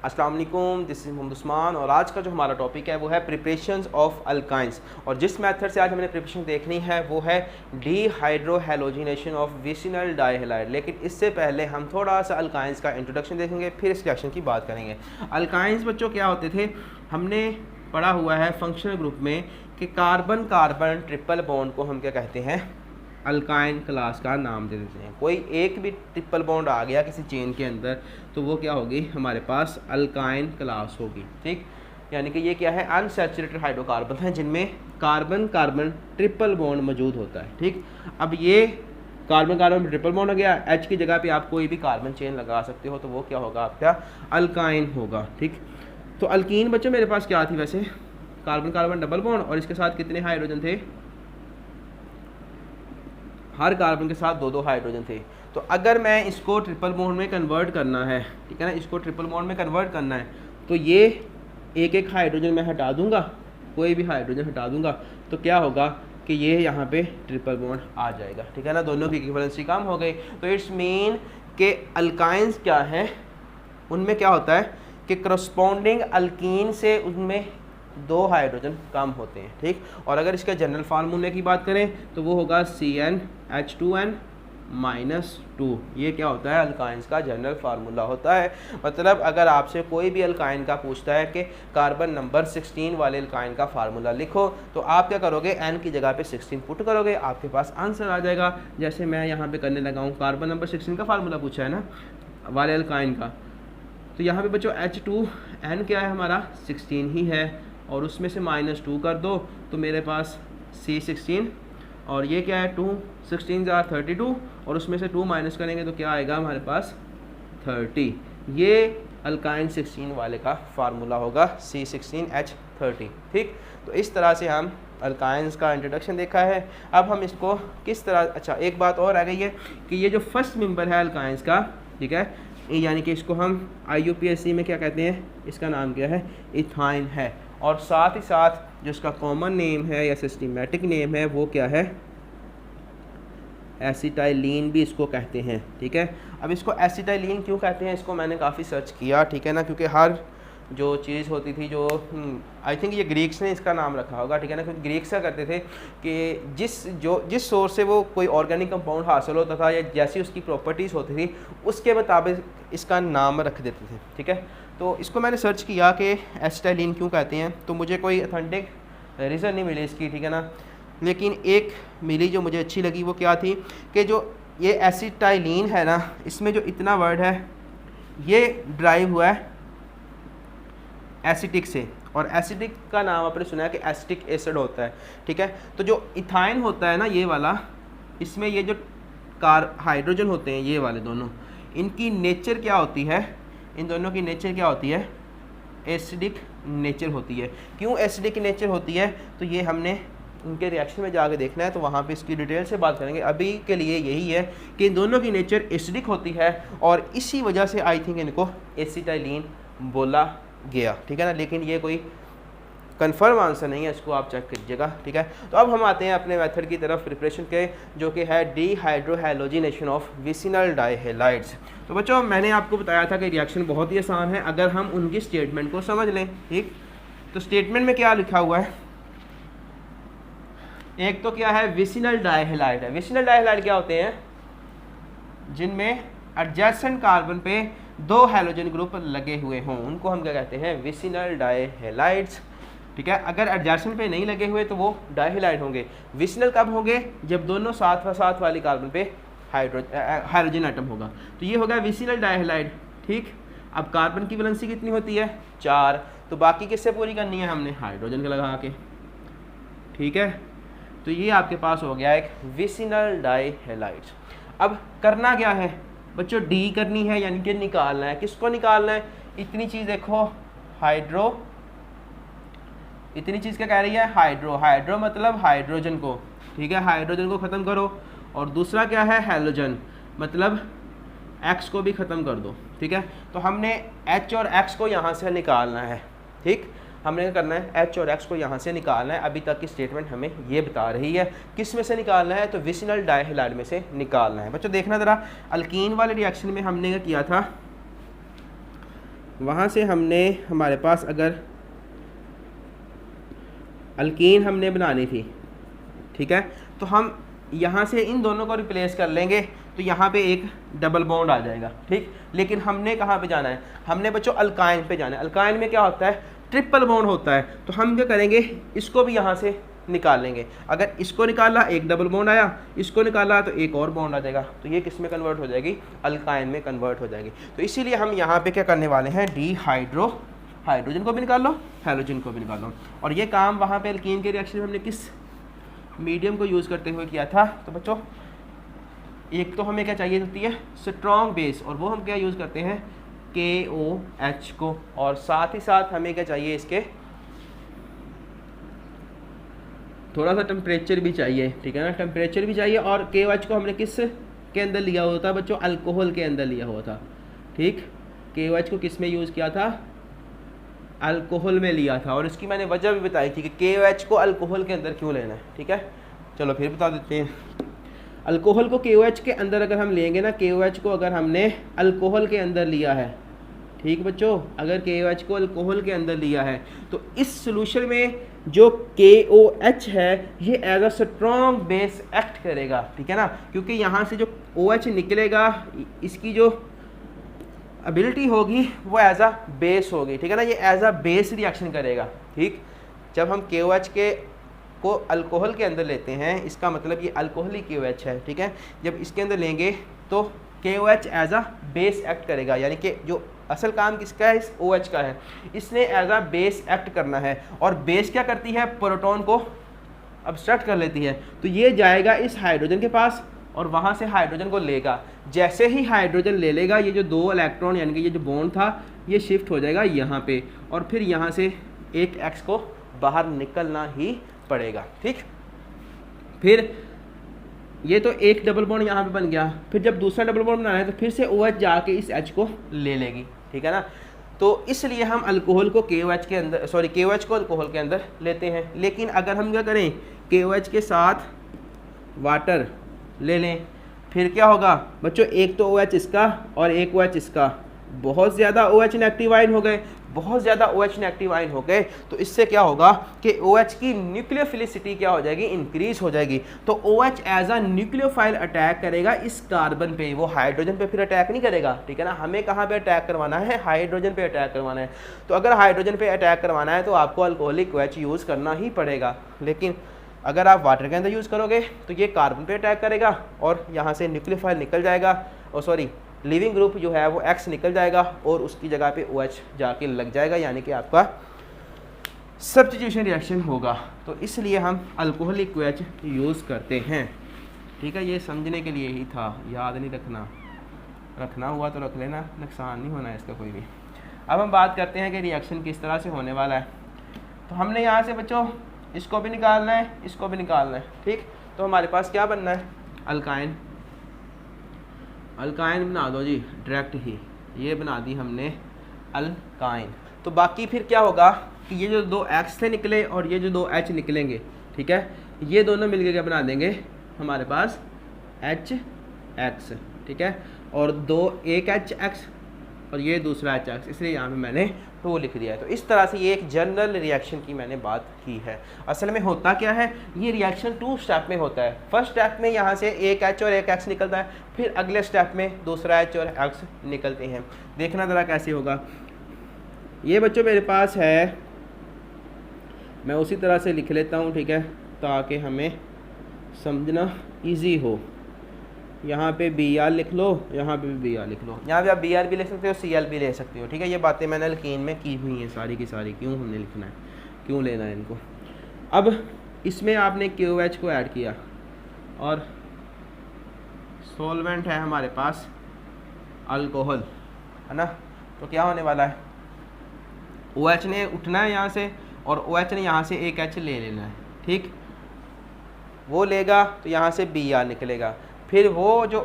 अस्सलाम वालेकुम, this is Mohammad Usman और आज का जो हमारा टॉपिक है वो है प्रिपरेशंस ऑफ अल्काइंस। और जिस मेथड से आज हमने प्रिपरेशन देखनी है वो है डीहाइड्रोहैलोजिनेशन ऑफ विसिनल डाइहैलाइड। लेकिन इससे पहले हम थोड़ा सा अल्काइंस का इंट्रोडक्शन देखेंगे, फिर इस रिएक्शन की बात करेंगे। अल्काइंस बच्चों क्या होते थे, हमने पढ़ा हुआ है फंक्शनल ग्रुप में कि कार्बन कार्बन ट्रिपल बॉन्ड को हम क्या कहते हैं, अल्काइन क्लास का नाम दे देते हैं। कोई एक भी ट्रिपल बॉन्ड आ गया किसी चेन के अंदर तो वो क्या होगी, हमारे पास अल्काइन क्लास होगी। ठीक, यानी कि ये क्या है, अनसैचुरेटेड हाइड्रोकार्बन है जिनमें कार्बन कार्बन ट्रिपल बॉन्ड मौजूद होता है। ठीक, अब ये कार्बन कार्बन में ट्रिपल बॉन्ड हो गया, एच की जगह पे आप कोई भी कार्बन चेन लगा सकते हो तो वो क्या होगा, आपका अल्काइन होगा। ठीक, तो अल्कीन बच्चों मेरे पास क्या थी, वैसे कार्बन कार्बन डबल बॉन्ड और इसके साथ कितने हाइड्रोजन थे, हर कार्बन के साथ दो दो हाइड्रोजन थे। तो अगर मैं इसको ट्रिपल बॉन्ड में कन्वर्ट करना है, ठीक है ना, इसको ट्रिपल बॉन्ड में कन्वर्ट करना है तो ये एक एक हाइड्रोजन मैं हटा दूंगा, कोई भी हाइड्रोजन हटा दूंगा तो क्या होगा कि ये यहाँ पे ट्रिपल बॉन्ड आ जाएगा। ठीक है ना, दोनों की इक्विवेलेंसी कम हो गई। तो इट्स मीन के अल्काइंस क्या है, उनमें क्या होता है कि करस्पॉन्डिंग अल्कीन से उनमें दो हाइड्रोजन कम होते हैं। ठीक, और अगर इसके जनरल फार्मूले की बात करें तो वो होगा CnH2n -2। ये क्या होता है, अल्काइंस का जनरल फार्मूला होता है। मतलब अगर आपसे कोई भी अल्काइन का पूछता है कि कार्बन नंबर 16 वाले अल्काइन का फार्मूला लिखो तो आप क्या करोगे, n की जगह पे 16 पुट करोगे, आपके पास आंसर आ जाएगा। जैसे मैं यहाँ पे करने लगा हूँ, कार्बन नंबर 16 का फार्मूला पूछा है ना वाले अल्काइन का, तो यहाँ पे बच्चों H2n क्या है, हमारा 16 ही है और उसमें से -2 कर दो तो मेरे पास C16 और ये क्या है 2 16 32 और उसमें से 2 माइनस करेंगे तो क्या आएगा हमारे पास 30। ये अल्काइन 16 वाले का फार्मूला होगा C16H30। ठीक, तो इस तरह से हम अल्काइंस का इंट्रोडक्शन देखा है। अब हम इसको किस तरह, अच्छा एक बात और आ गई है कि ये जो फर्स्ट मेंबर है अल्काइंस का, ठीक है, यानी कि इसको हम IUPAC में क्या कहते हैं, इसका नाम क्या है, इथाइन है। और साथ ही साथ जो इसका कॉमन नेम है या सिस्टमेटिक नेम है वो क्या है, एसिटाइलिन भी इसको कहते हैं। ठीक है, अब इसको एसिटाइलिन क्यों कहते हैं, इसको मैंने काफ़ी सर्च किया, ठीक है ना, क्योंकि हर जो चीज़ होती थी जो आई थिंक ये ग्रीक्स ने इसका नाम रखा होगा, ठीक है ना, क्योंकि ग्रीक्स क्या करते थे कि जिस सोर्स से वो कोई ऑर्गेनिक कंपाउंड हासिल होता था या जैसी उसकी प्रॉपर्टीज़ होती थी उसके मुताबिक इसका नाम रख देते थे। ठीक है, तो इसको मैंने सर्च किया कि एसिटाइलिन क्यों कहते हैं, तो मुझे कोई ऑथेंटिक रीज़न नहीं मिली इसकी, ठीक है ना, लेकिन एक मिली जो मुझे अच्छी लगी वो क्या थी कि जो ये एसिटाइलिन है ना, इसमें जो इतना वर्ड है ये ड्राइव हुआ है एसिटिक से, और एसिटिक का नाम आपने सुना है कि एसिटिक एसिड होता है। ठीक है, तो जो इथाइन होता है ना ये वाला, इसमें ये जो हाइड्रोजन होते हैं ये वाले दोनों, इनकी नेचर क्या होती है, इन दोनों की नेचर क्या होती है, एसिडिक नेचर होती है। क्यों एसिडिक नेचर होती है, तो ये हमने उनके रिएक्शन में जाके देखना है, तो वहाँ पे इसकी डिटेल से बात करेंगे। अभी के लिए यही है कि इन दोनों की नेचर एसिडिक होती है और इसी वजह से आई थिंक इनको एसिटाइलिन बोला गया। ठीक है ना, लेकिन ये कोई कंफर्म आंसर नहीं है, इसको आप चेक कीजिएगा। ठीक है, तो अब हम आते हैं अपने मेथड की तरफ प्रिपरेशन के, जो कि है डीहाइड्रोहैलोजिनेशन ऑफ विसिनल डाइहैलाइड्स। तो बच्चों मैंने आपको बताया था कि रिएक्शन बहुत ही आसान है अगर हम उनकी स्टेटमेंट को समझ लें। ठीक, तो स्टेटमेंट में क्या लिखा हुआ है, एक तो क्या है, विसिनल डाइहैलाइड है। विसिनल डाइहैलाइड क्या होते हैं, जिनमें एडजेसेंट कार्बन पे दो हैलोजन ग्रुप लगे हुए हों, उनको हम क्या कहते हैं, विसिनल डाइहैलाइड्स। ठीक है, अगर एडजेसेंट पे नहीं लगे हुए तो वो डाइहैलाइड होंगे। विसिनल कब होंगे, जब दोनों साथ वाली कार्बन पे हाइड्रोजन एटम होगा, तो ये होगा विसिनल डाइहैलाइड। ठीक, अब कार्बन की वैलेंसी कितनी होती है, 4, तो बाकी किससे पूरी करनी है, हमने हाइड्रोजन के लगा के। ठीक है, तो ये आपके पास हो गया एक विसिनल डाइहैलाइड्स। अब करना क्या है बच्चों, डी करनी है, यानी कि निकालना है। किसको निकालना है, इतनी चीज़ देखो हाइड्रो, इतनी चीज़ क्या कह रही है, हाइड्रो, हाइड्रो मतलब हाइड्रोजन को। ठीक है, हाइड्रोजन को ख़त्म करो, और दूसरा क्या है, हैलोजन, मतलब एक्स को भी ख़त्म कर दो। ठीक है, तो हमने एच और एक्स को यहाँ से निकालना है। ठीक, हमने क्या करना है, एच और एक्स को यहाँ से निकालना है। अभी तक की स्टेटमेंट हमें ये बता रही है किस में से निकालना है, तो विसिनल डाइहैलाइड में से निकालना है। बच्चों देखना ज़रा, अल्कीन वाले रिएक्शन में हमने क्या किया था, वहाँ से हमने हमारे पास अगर अल्कीन हमने बनानी थी, ठीक है, तो हम यहाँ से इन दोनों को रिप्लेस कर लेंगे तो यहाँ पे एक डबल बॉन्ड आ जाएगा, ठीक। लेकिन हमने कहाँ पे जाना है, हमने बच्चों अल्काइन पे जाना है। अल्काइन में क्या होता है, ट्रिपल बॉन्ड होता है। तो हम क्या करेंगे, इसको भी यहाँ से निकाल लेंगे। अगर इसको निकाला एक डबल बॉन्ड आया, इसको निकाला तो एक और बॉन्ड आ जाएगा, तो ये किस में कन्वर्ट हो जाएगी, अल्काइन में कन्वर्ट हो जाएगी। तो इसीलिए हम यहाँ पे क्या करने वाले हैं, डीहाइड्रो, हाइड्रोजन को भी निकाल लो, हैलोजन को भी निकाल लो। और ये काम वहाँ पे अल्कीन के रिएक्शन में हमने किस मीडियम को यूज़ करते हुए किया था। तो बच्चों एक तो हमें क्या चाहिए होती है, स्ट्रॉन्ग बेस, और वो हम क्या यूज़ करते हैं, KOH को। और साथ ही साथ हमें क्या चाहिए, इसके थोड़ा सा टेम्परेचर भी चाहिए, ठीक है ना, टेम्परेचर भी चाहिए। और KOH को हमने किस के अंदर लिया हुआ था बच्चों, अल्कोहल के अंदर लिया हुआ था, ठीक। KOH को किस में यूज़ किया था, अल्कोहल में लिया था। और इसकी मैंने वजह भी बताई थी कि KOH को अल्कोहल के अंदर क्यों लेना है, ठीक है। चलो फिर बता देते हैं। अल्कोहल को KOH के अंदर अगर हम लेंगे ना, KOH को अगर हमने अल्कोहल के अंदर लिया है, ठीक बच्चों, अगर KOH को अल्कोहल के अंदर लिया है तो इस सोल्यूशन में जो KOH है ये as a strong base act करेगा, ठीक है ना, क्योंकि यहाँ से जो OH निकलेगा इसकी जो एबिलिटी होगी वो एज अ बेस होगी, ठीक है ना, ये एज अ बेस रिएक्शन करेगा, ठीक। जब हम KOH को अल्कोहल के अंदर लेते हैं, इसका मतलब ये अल्कोहल ही KOH है, ठीक है। जब इसके अंदर लेंगे तो KOH as a base act करेगा, यानी कि जो असल काम किसका है, इस OH का है, इसने एज अ बेस एक्ट करना है। और बेस क्या करती है, प्रोटॉन को अब्स्ट्रैक्ट कर लेती है। तो ये जाएगा इस हाइड्रोजन के पास और वहाँ से हाइड्रोजन को लेगा। जैसे ही हाइड्रोजन ले लेगा, ये जो दो इलेक्ट्रॉन यानी कि ये जो बॉन्ड था ये शिफ्ट हो जाएगा यहाँ पे, और फिर यहाँ से एक X को बाहर निकलना ही पड़ेगा, ठीक। फिर ये तो एक डबल बॉन्ड यहाँ पे बन गया, फिर जब दूसरा डबल बॉन्ड बनाना है तो फिर से OH जाके इस H को ले लेगी, ठीक है ना। तो इसलिए हम अल्कोहल को KOH के अंदर, सॉरी KOH को अल्कोहल के अंदर लेते हैं। लेकिन अगर हम क्या करें, KOH के साथ वाटर ले लें, फिर क्या होगा बच्चों, एक तो OH इसका और एक OH इसका, बहुत ज़्यादा OH नेगेटिव आयन हो गए, बहुत ज़्यादा OH नेगेटिव आयन हो गए। तो इससे क्या होगा कि OH की न्यूक्लियोफिलिसिटी क्या हो जाएगी, इंक्रीज हो जाएगी। तो OH as a nucleophile attack करेगा इस कार्बन पे, वो हाइड्रोजन पे फिर अटैक नहीं करेगा, ठीक है ना। हमें कहाँ पे अटैक करवाना है, हाइड्रोजन पे अटैक करवाना है। तो अगर हाइड्रोजन पे अटैक करवाना है तो आपको अल्कोहलिक OH यूज़ करना ही पड़ेगा। लेकिन अगर आप वाटर के अंदर यूज़ करोगे तो ये कार्बन पे अटैक करेगा और यहाँ से न्यूक्लियोफाइल निकल जाएगा, और सॉरी लिविंग ग्रुप जो है वो X निकल जाएगा और उसकी जगह पे OH जाके लग जाएगा, यानी कि आपका सब्स्टिट्यूशन रिएक्शन होगा। तो इसलिए हम अल्कोहलिक OH यूज़ करते हैं, ठीक है। ये समझने के लिए ही था, याद नहीं रखना, रखना हुआ तो रख लेना, नुकसान नहीं होना है इसका कोई भी। अब हम बात करते हैं कि रिएक्शन किस तरह से होने वाला है। तो हमने यहाँ से बच्चों इसको भी निकालना है, इसको भी निकालना है, ठीक। तो हमारे पास क्या बनना है, अल्काइन, अल्काइन बना दो जी डायरेक्ट ही, ये बना दी हमने अल्काइन। तो बाकी फिर क्या होगा कि ये जो दो X से निकले और ये जो दो H निकलेंगे, ठीक है, ये दोनों मिलके क्या बना देंगे हमारे पास HX, ठीक है। और दो एक HX और ये दूसरा HX, इसलिए यहाँ पे मैंने 2 लिख दिया है। तो इस तरह से ये एक जनरल रिएक्शन की मैंने बात की है। असल में होता क्या है, ये रिएक्शन 2 स्टेप में होता है। फर्स्ट स्टेप में यहाँ से एक H और एक X निकलता है, फिर अगले स्टेप में दूसरा H और X निकलते हैं। देखना ज़रा कैसे होगा। ये बच्चों मेरे पास है, मैं उसी तरह से लिख लेता हूँ, ठीक है, ताकि हमें समझना ईजी हो। यहाँ पे Br लिख लो, यहाँ पे भी Br लिख लो, यहाँ पे आप Br भी ले सकते हो, Cl भी ले सकते हो, ठीक है। ये बातें मैंने अल्कीन में की हुई हैं सारी की सारी, क्यों हमने लिखना है, क्यों लेना है इनको। अब इसमें आपने KOH को ऐड किया और सॉल्वेंट है हमारे पास अल्कोहल, है ना। तो क्या होने वाला है, OH ने उठना है यहाँ से और OH ने यहाँ से एक H ले लेना है, ठीक। वो लेगा तो यहाँ से Br निकलेगा, फिर वो जो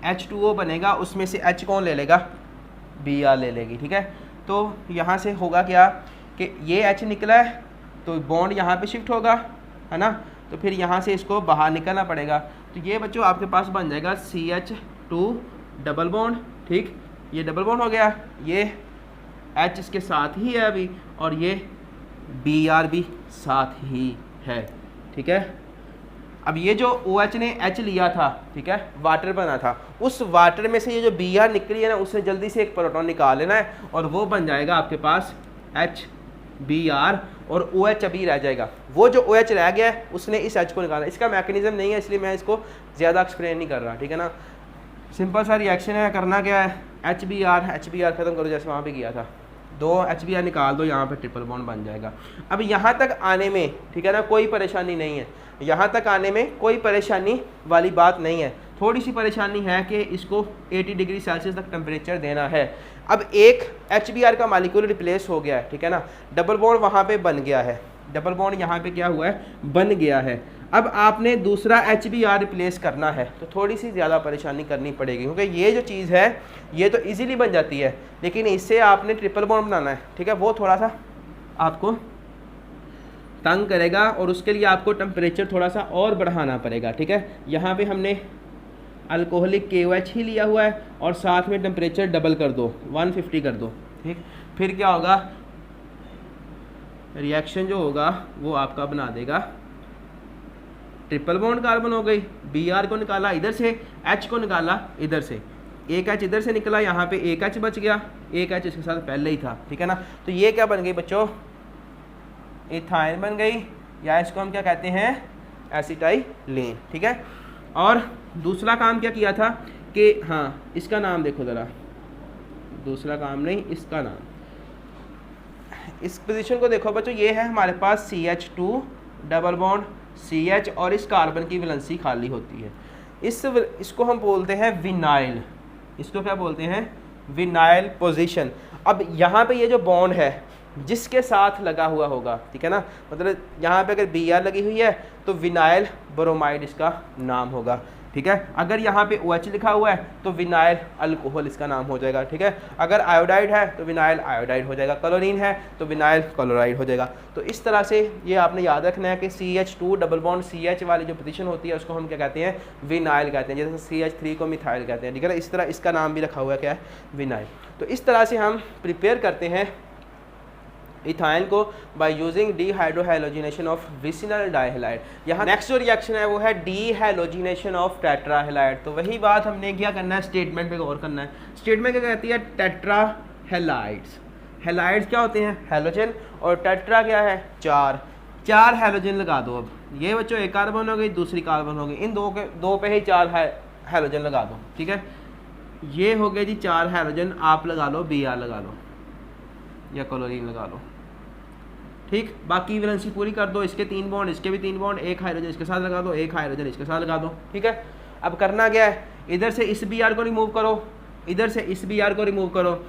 H2O बनेगा उसमें से H कौन ले लेगा, Br ले लेगी, ठीक है। तो यहाँ से होगा क्या कि ये H निकला है तो बॉन्ड यहाँ पे शिफ्ट होगा, है ना। तो फिर यहाँ से इसको बाहर निकलना पड़ेगा। तो ये बच्चों आपके पास बन जाएगा CH2 डबल बॉन्ड, ठीक। ये डबल बॉन्ड हो गया, ये H इसके साथ ही है अभी, और ये Br भी साथ ही है, ठीक है। अब ये जो OH ने H लिया था, ठीक है, वाटर बना था, उस वाटर में से ये जो Br निकली है ना, उससे जल्दी से एक प्रोटॉन निकाल लेना है और वो बन जाएगा आपके पास HBr, और OH अभी रह जाएगा। वो जो OH रह गया है उसने इस H को निकाला। इसका मैकेनिज्म नहीं है, इसलिए मैं इसको ज़्यादा एक्सप्लेन नहीं कर रहा, ठीक है ना। सिंपल सा रिएक्शन है, करना क्या है, HBr ख़त्म करो जैसे वहाँ पे किया था, 2 HBr निकाल दो, यहाँ पे ट्रिपल बॉन्ड बन जाएगा। अब यहाँ तक आने में, ठीक है ना, कोई परेशानी नहीं है, यहाँ तक आने में कोई परेशानी वाली बात नहीं है। थोड़ी सी परेशानी है कि इसको 80 डिग्री सेल्सियस तक टेम्परेचर देना है। अब एक HBr का मालिक्यूल रिप्लेस हो गया है, ठीक है ना, डबल बॉन्ड वहाँ पे बन गया है, डबल बॉन्ड यहाँ पे क्या हुआ है, बन गया है। अब आपने दूसरा HBr रिप्लेस करना है तो थोड़ी सी ज़्यादा परेशानी करनी पड़ेगी, क्योंकि ये जो चीज़ है ये तो इजीली बन जाती है, लेकिन इससे आपने ट्रिपल बॉन्ड बनाना है, ठीक है, वो थोड़ा सा आपको तंग करेगा और उसके लिए आपको टेम्परेचर थोड़ा सा और बढ़ाना पड़ेगा, ठीक है। यहाँ पे हमने अल्कोहलिक KOH ही लिया हुआ है और साथ में टेम्परेचर डबल कर दो, 150 कर दो, ठीक। फिर क्या होगा, रिएक्शन जो होगा वो आपका बना देगा ट्रिपल बॉन्ड कार्बन हो गई, Br को निकाला इधर से, H को निकाला इधर से, एक H इधर से निकला, यहाँ पे एक H बच गया, एक H इसके साथ पहले ही था, ठीक है ना। तो ये क्या बन गई बच्चों, इथाइन बन गई, या इसको हम क्या कहते हैं, एसिटाइलीन, ठीक है। और दूसरा काम क्या किया था कि, हाँ इसका नाम देखो ज़रा, दूसरा काम नहीं, इसका नाम, इस पोजीशन को देखो बच्चों, ये है हमारे पास CH2 डबल बॉन्ड CH और इस कार्बन की वैलेंसी खाली होती है, इसको हम बोलते हैं विनाइल, इसको क्या बोलते हैं, विनाइल पोजीशन। अब यहाँ पे ये जो बॉन्ड है जिसके साथ लगा हुआ होगा, ठीक है ना, मतलब यहाँ पे अगर Br लगी हुई है तो विनाइल ब्रोमाइड इसका नाम होगा, ठीक है। अगर यहाँ पे OH लिखा हुआ है तो विनाइल अल्कोहल इसका नाम हो जाएगा, ठीक है। अगर आयोडाइड है तो विनाइल आयोडाइड हो जाएगा, क्लोरीन है तो विनाइल क्लोराइड हो जाएगा। तो इस तरह से ये आपने याद रखना है कि CH2 डबल बॉन्ड CH वाली जो पोजीशन होती है उसको हम क्या कहते हैं, विनाइल कहते हैं, जैसे CH3 को मिथाइल कहते हैं, ठीक है ना। इस तरह इसका नाम भी रखा हुआ है क्या है, विनाइल। तो इस तरह से हम प्रिपेयर करते हैं इथाइन को बाय यूजिंग डीहाइड्रोहैलोजिनेशन ऑफ विसिनल डाइहैलाइड। यहाँ नेक्स्ट जो रिएक्शन है वो है डीहैलोजिनेशन ऑफ टेट्राहैलाइड। तो वही बात हमने क्या करना है, स्टेटमेंट पे गौर करना है। स्टेटमेंट क्या कहती है, टेट्राहैलाइड्स। हैलाइड्स क्या होते हैं, हैलोजन, और टेट्रा क्या है, चार हैलोजन लगा दो। अब ये बच्चों एक कार्बन हो गई, दूसरी कार्बन हो गई, इन दो पे ही 4 हैलोजन लगा दो, ठीक है। ये हो गए जी 4 हैलोजन, आप लगा लो, Br लगा लो या क्लोरीन लगा लो, ठीक। बाकी वैलेंसी पूरी कर दो, इसके 3 बॉन्ड, इसके भी 3 बॉन्ड, एक हाइड्रोजन इसके साथ लगा दो, एक हाइड्रोजन इसके साथ लगा दो, ठीक है। अब करना क्या है, इधर से इस Br को रिमूव करो, इधर से इस Br को रिमूव करो।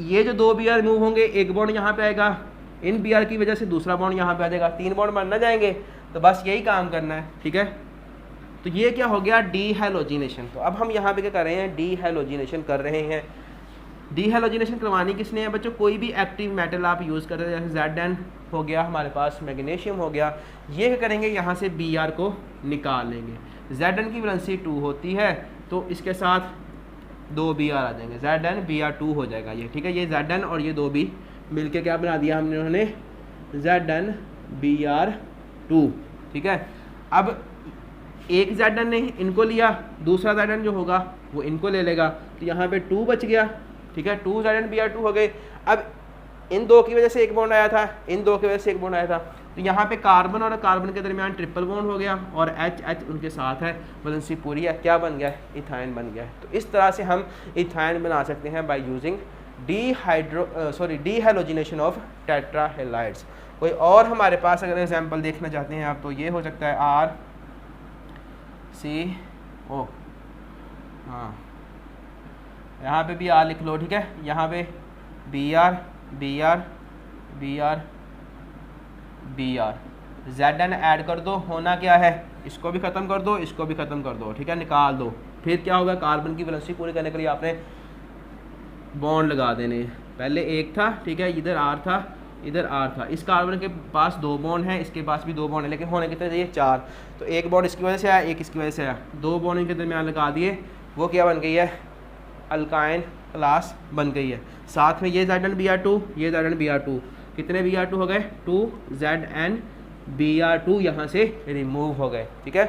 ये जो 2 Br रिमूव होंगे, एक बॉन्ड यहाँ पे आएगा, इन Br की वजह से दूसरा बॉन्ड यहाँ पे आ जाएगा, 3 बॉन्ड बन ना जाएंगे। तो बस यही काम करना है, ठीक है। तो ये क्या हो गया, डीहैलोजिनेशन। तो अब हम यहाँ पे क्या कर रहे हैं, डीहैलोजिनेशन कर रहे हैं। डीहैलोजिनेशन करवानी किसने है बच्चों, कोई भी एक्टिव मेटल आप यूज़ कर रहे हैं, जैसे Zn हो गया, हमारे पास मैग्नीशियम हो गया। ये क्या करेंगे, यहाँ से Br को निकाल लेंगे। Zn की वैलेंसी 2 होती है, तो इसके साथ 2 Br आ जाएंगे, Zn Br2 हो जाएगा ये, ठीक है। ये Zn और ये 2 भी मिलके क्या बना दिया हमने, उन्होंने Zn Br2, ठीक है। अब एक Zn ने इनको लिया, दूसरा Zn जो होगा वो इनको ले लेगा, तो यहाँ पे 2 बच गया, ठीक है। 2 Zn Br2 हो गए। अब इन 2 की वजह से एक बॉन्ड आया था, इन 2 की वजह से एक बॉन्ड आया था, तो यहाँ पे कार्बन और कार्बन के दरमियान ट्रिपल बॉन्ड हो गया, और H उनके साथ है, वैलेंसी पूरी है, क्या बन गया है, इथाइन बन गया है। तो इस तरह से हम इथाइन बना सकते हैं बाय यूजिंग डीहैलोजिनेशन ऑफ टेट्राहैलाइड्स। कोई और हमारे पास अगर एग्जाम्पल देखना चाहते हैं आप, तो ये हो सकता है RCO, हाँ यहाँ पे भी R लिख लो, ठीक है। यहाँ पे Br Zn ऐड कर दो, होना क्या है, इसको भी ख़त्म कर दो, इसको भी ख़त्म कर दो, ठीक है, निकाल दो। फिर क्या होगा, कार्बन की वैलेंसी पूरी करने के लिए आपने बॉन्ड लगा देने। पहले एक था, ठीक है, इधर R था, इधर R था। इस कार्बन के पास 2 बॉन्ड हैं, इसके पास भी 2 बॉन्ड है, लेकिन होने कितने चाहिए, 4। तो एक बॉन्ड इसकी वजह से आया, एक इसकी वजह से आया, 2 बॉन्ड इनके दरमियान लगा दिए, वो क्या बन गई है, अल्काइन क्लास बन गई है। साथ में ये ZnBr2, ये ZnBr2, कितने Br2 हो गए? 2 ZnBr2 यहाँ से रिमूव हो गए। ठीक है।